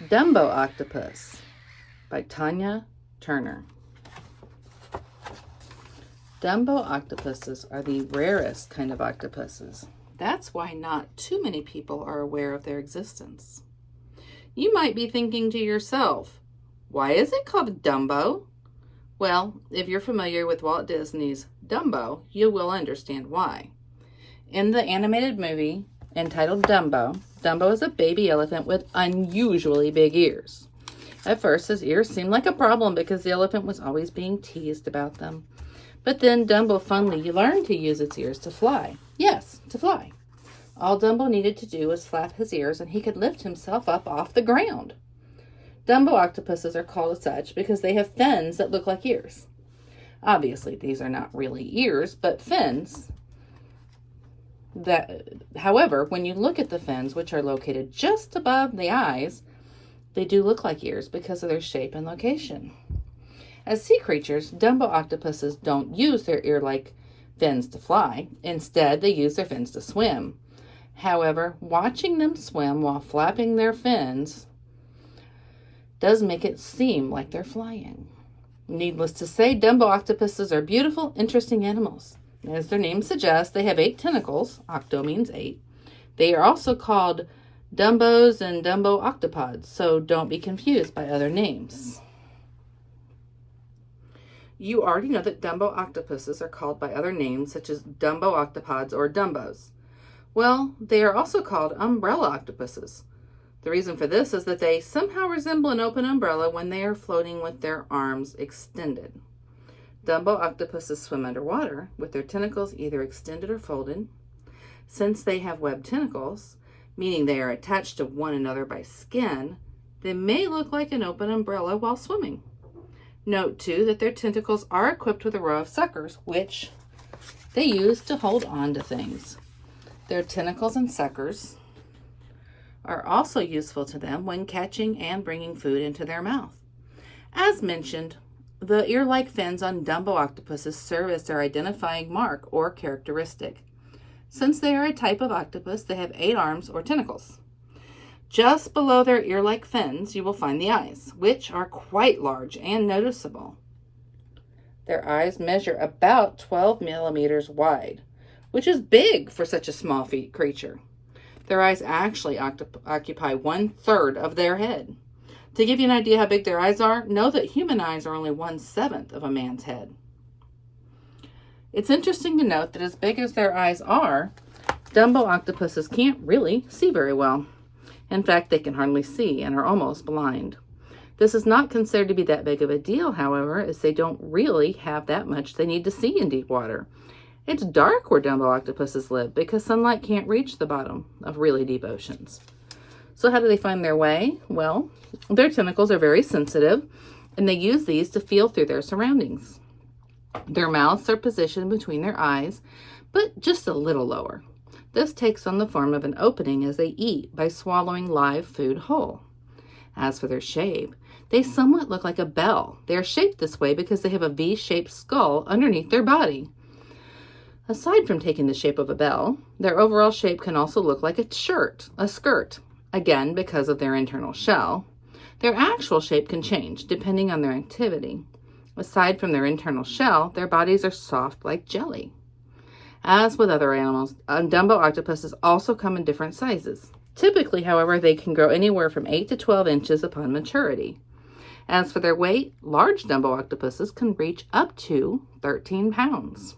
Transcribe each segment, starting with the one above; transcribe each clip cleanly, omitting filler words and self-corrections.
Dumbo Octopus by Tanya Turner. Dumbo octopuses are the rarest kind of octopuses. That's why not too many people are aware of their existence. You might be thinking to yourself, why is it called Dumbo? Well, if you're familiar with Walt Disney's Dumbo, you will understand why. In the animated movie entitled Dumbo, Dumbo is a baby elephant with unusually big ears. At first, his ears seemed like a problem because the elephant was always being teased about them. But then Dumbo finally learned to use its ears to fly. Yes, to fly. All Dumbo needed to do was flap his ears and he could lift himself up off the ground. Dumbo octopuses are called such because they have fins that look like ears. Obviously, these are not really ears, but fins. However, when you look at the fins, which are located just above the eyes, they do look like ears because of their shape and location. As sea creatures, Dumbo octopuses don't use their ear-like fins to fly. Instead, they use their fins to swim. However, watching them swim while flapping their fins does make it seem like they're flying. Needless to say, Dumbo octopuses are beautiful, interesting animals. As their name suggests, they have 8 tentacles. Octo means 8. They are also called Dumbos and Dumbo octopods, so don't be confused by other names. You already know that Dumbo octopuses are called by other names such as Dumbo octopods or Dumbos. Well, they are also called umbrella octopuses. The reason for this is that they somehow resemble an open umbrella when they are floating with their arms extended. Dumbo octopuses swim underwater with their tentacles either extended or folded. Since they have webbed tentacles, meaning they are attached to one another by skin, they may look like an open umbrella while swimming. Note, too, that their tentacles are equipped with a row of suckers, which they use to hold on to things. Their tentacles and suckers are also useful to them when catching and bringing food into their mouth. As mentioned, the ear-like fins on Dumbo octopuses serve as their identifying mark or characteristic. Since they are a type of octopus, they have 8 arms or tentacles. Just below their ear-like fins, you will find the eyes, which are quite large and noticeable. Their eyes measure about 12 millimeters wide, which is big for such a small creature. Their eyes actually occupy 1/3 of their head. To give you an idea how big their eyes are, know that human eyes are only 1/7 of a man's head. It's interesting to note that as big as their eyes are, Dumbo octopuses can't really see very well. In fact, they can hardly see and are almost blind. This is not considered to be that big of a deal, however, as they don't really have that much they need to see in deep water. It's dark where Dumbo octopuses live because sunlight can't reach the bottom of really deep oceans. So how do they find their way? Well, their tentacles are very sensitive, and they use these to feel through their surroundings. Their mouths are positioned between their eyes, but just a little lower. This takes on the form of an opening as they eat by swallowing live food whole. As for their shape, they somewhat look like a bell. They are shaped this way because they have a V-shaped skull underneath their body. Aside from taking the shape of a bell, their overall shape can also look like a skirt, again because of their internal shell. Their actual shape can change depending on their activity. Aside from their internal shell, their bodies are soft like jelly. As with other animals, Dumbo octopuses also come in different sizes. Typically, however, they can grow anywhere from 8 to 12 inches upon maturity. As for their weight, large Dumbo octopuses can reach up to 13 pounds.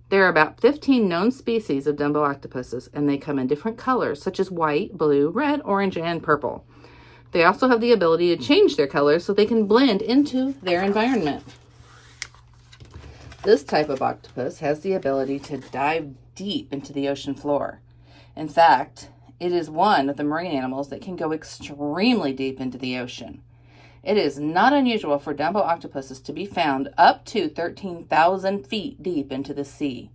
There are about 15 known species of Dumbo octopuses, and they come in different colors, such as white, blue, red, orange, and purple. They also have the ability to change their colors so they can blend into their environment. This type of octopus has the ability to dive deep into the ocean floor. In fact, it is one of the marine animals that can go extremely deep into the ocean. It is not unusual for Dumbo octopuses to be found up to 13,000 feet deep into the sea.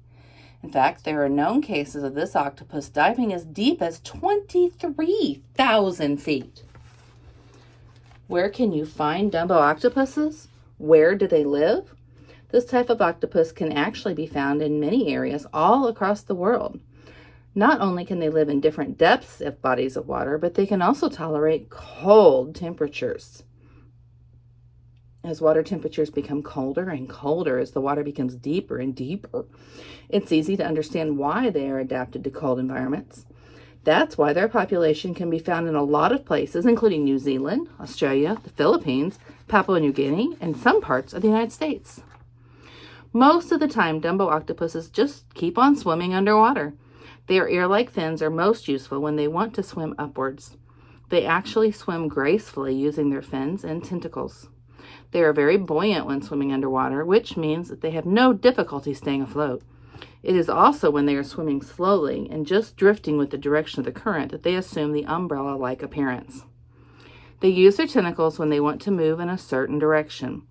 In fact, there are known cases of this octopus diving as deep as 23,000 feet. Where can you find Dumbo octopuses? Where do they live? This type of octopus can actually be found in many areas all across the world. Not only can they live in different depths of bodies of water, but they can also tolerate cold temperatures. As water temperatures become colder and colder, as the water becomes deeper and deeper, it's easy to understand why they are adapted to cold environments. That's why their population can be found in a lot of places, including New Zealand, Australia, the Philippines, Papua New Guinea, and some parts of the United States. Most of the time, Dumbo octopuses just keep on swimming underwater. Their ear-like fins are most useful when they want to swim upwards. They actually swim gracefully using their fins and tentacles. They are very buoyant when swimming underwater, which means that they have no difficulty staying afloat. It is also when they are swimming slowly and just drifting with the direction of the current that they assume the umbrella-like appearance. They use their tentacles when they want to move in a certain direction.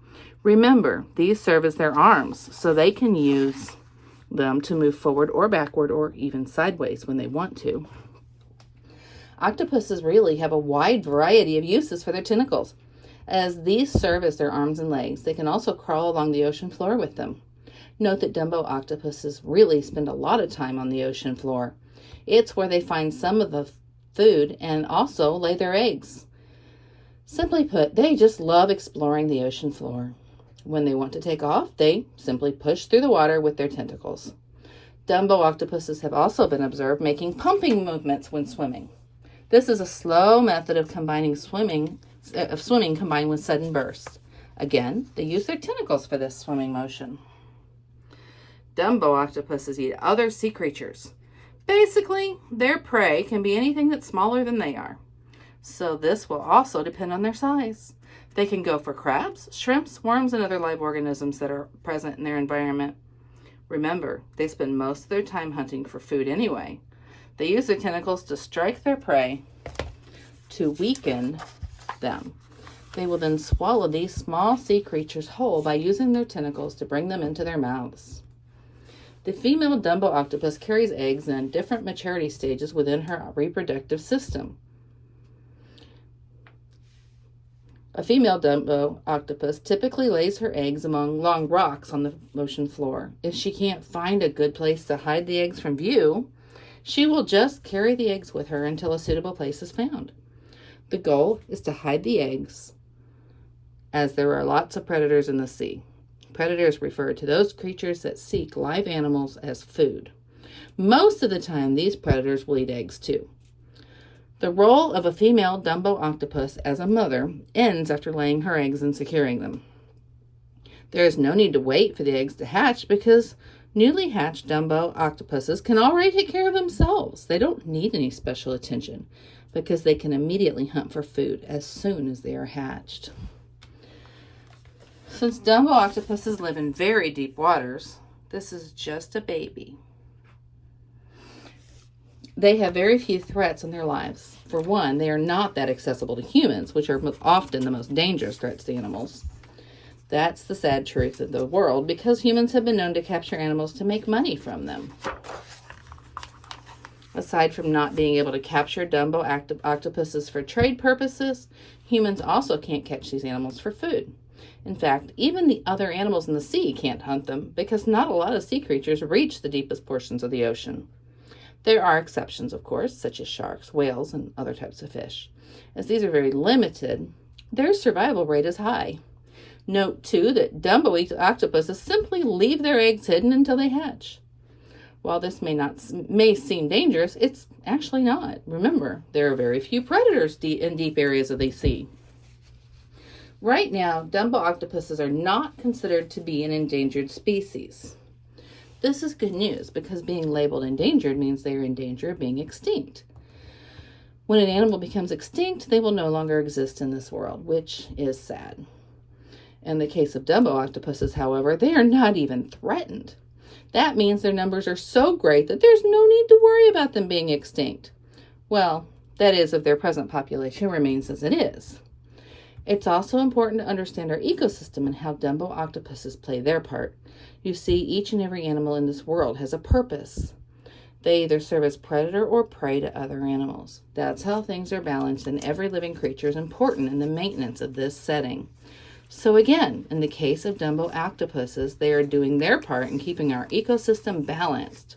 Remember, these serve as their arms, so they can use them to move forward or backward or even sideways when they want to. Octopuses really have a wide variety of uses for their tentacles. As these serve as their arms and legs, they can also crawl along the ocean floor with them. Note that Dumbo octopuses really spend a lot of time on the ocean floor. It's where they find some of the food and also lay their eggs. Simply put, they just love exploring the ocean floor. When they want to take off, they simply push through the water with their tentacles. Dumbo octopuses have also been observed making pumping movements when swimming. This is a slow method of swimming combined with sudden bursts. Again, they use their tentacles for this swimming motion. Dumbo octopuses eat other sea creatures. Basically, their prey can be anything that's smaller than they are. So this will also depend on their size. They can go for crabs, shrimps, worms, and other live organisms that are present in their environment. Remember, they spend most of their time hunting for food anyway. They use their tentacles to strike their prey to weaken them. They will then swallow these small sea creatures whole by using their tentacles to bring them into their mouths. The female Dumbo octopus carries eggs in different maturity stages within her reproductive system. A female Dumbo octopus typically lays her eggs among long rocks on the ocean floor. If she can't find a good place to hide the eggs from view, she will just carry the eggs with her until a suitable place is found. The goal is to hide the eggs, as there are lots of predators in the sea. Predators refer to those creatures that seek live animals as food. Most of the time, these predators will eat eggs too. The role of a female Dumbo octopus as a mother ends after laying her eggs and securing them. There is no need to wait for the eggs to hatch because newly hatched Dumbo octopuses can already take care of themselves. They don't need any special attention because they can immediately hunt for food as soon as they are hatched. Since Dumbo octopuses live in very deep waters, this is just a baby. They have very few threats in their lives. For one, they are not that accessible to humans, which are often the most dangerous threats to animals. That's the sad truth of the world because humans have been known to capture animals to make money from them. Aside from not being able to capture Dumbo octopuses for trade purposes, humans also can't catch these animals for food. In fact, even the other animals in the sea can't hunt them because not a lot of sea creatures reach the deepest portions of the ocean. There are exceptions, of course, such as sharks, whales, and other types of fish. As these are very limited, their survival rate is high. Note, too, that Dumbo octopuses simply leave their eggs hidden until they hatch. While this may seem dangerous, it's actually not. Remember, there are very few predators in deep areas of the sea. Right now, Dumbo octopuses are not considered to be an endangered species. This is good news because being labeled endangered means they are in danger of being extinct. When an animal becomes extinct, they will no longer exist in this world, which is sad. In the case of Dumbo octopuses, however, they are not even threatened. That means their numbers are so great that there's no need to worry about them being extinct. Well, that is, if their present population remains as it is. It's also important to understand our ecosystem and how Dumbo octopuses play their part. You see, each and every animal in this world has a purpose. They either serve as predator or prey to other animals. That's how things are balanced, and every living creature is important in the maintenance of this setting. So again, in the case of Dumbo octopuses, they are doing their part in keeping our ecosystem balanced.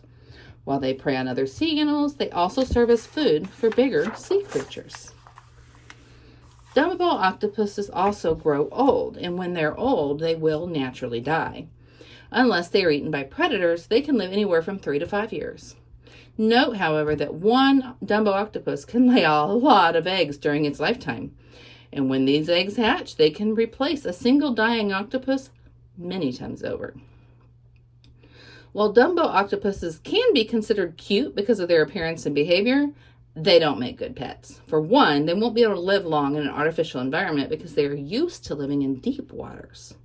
While they prey on other sea animals, they also serve as food for bigger sea creatures. Dumbo octopuses also grow old, and when they're old, they will naturally die. Unless they are eaten by predators, they can live anywhere from 3 to 5 years. Note, however, that one Dumbo octopus can lay a lot of eggs during its lifetime. And when these eggs hatch, they can replace a single dying octopus many times over. While Dumbo octopuses can be considered cute because of their appearance and behavior, they don't make good pets. For one, they won't be able to live long in an artificial environment because they are used to living in deep waters.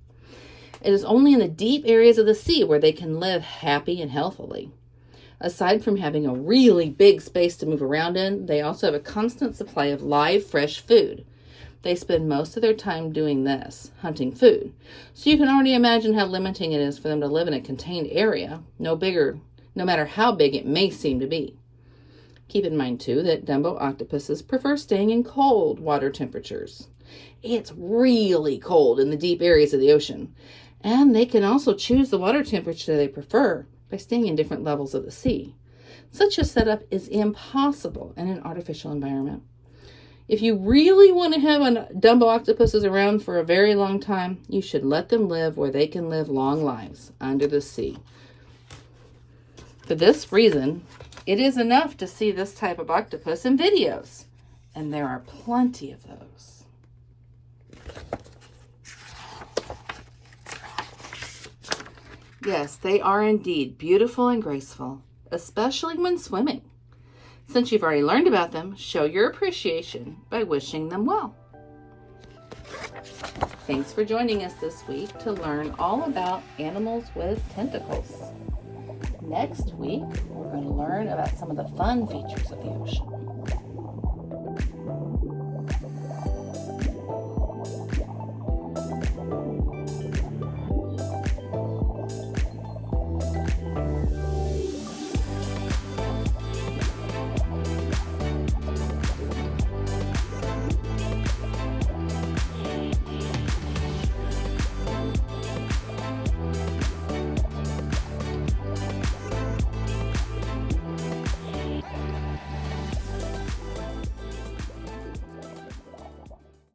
It is only in the deep areas of the sea where they can live happy and healthily. Aside from having a really big space to move around in, they also have a constant supply of live, fresh food. They spend most of their time doing this, hunting food. So you can already imagine how limiting it is for them to live in a contained area, no matter how big it may seem to be. Keep in mind, too, that Dumbo octopuses prefer staying in cold water temperatures. It's really cold in the deep areas of the ocean, and they can also choose the water temperature they prefer by staying in different levels of the sea. Such a setup is impossible in an artificial environment. If you really want to have Dumbo octopuses around for a very long time, you should let them live where they can live long lives, under the sea. For this reason, it is enough to see this type of octopus in videos, and there are plenty of those. Yes, they are indeed beautiful and graceful, especially when swimming. Since you've already learned about them, show your appreciation by wishing them well. Thanks for joining us this week to learn all about animals with tentacles. Next week, we're going to learn about some of the fun features of the ocean.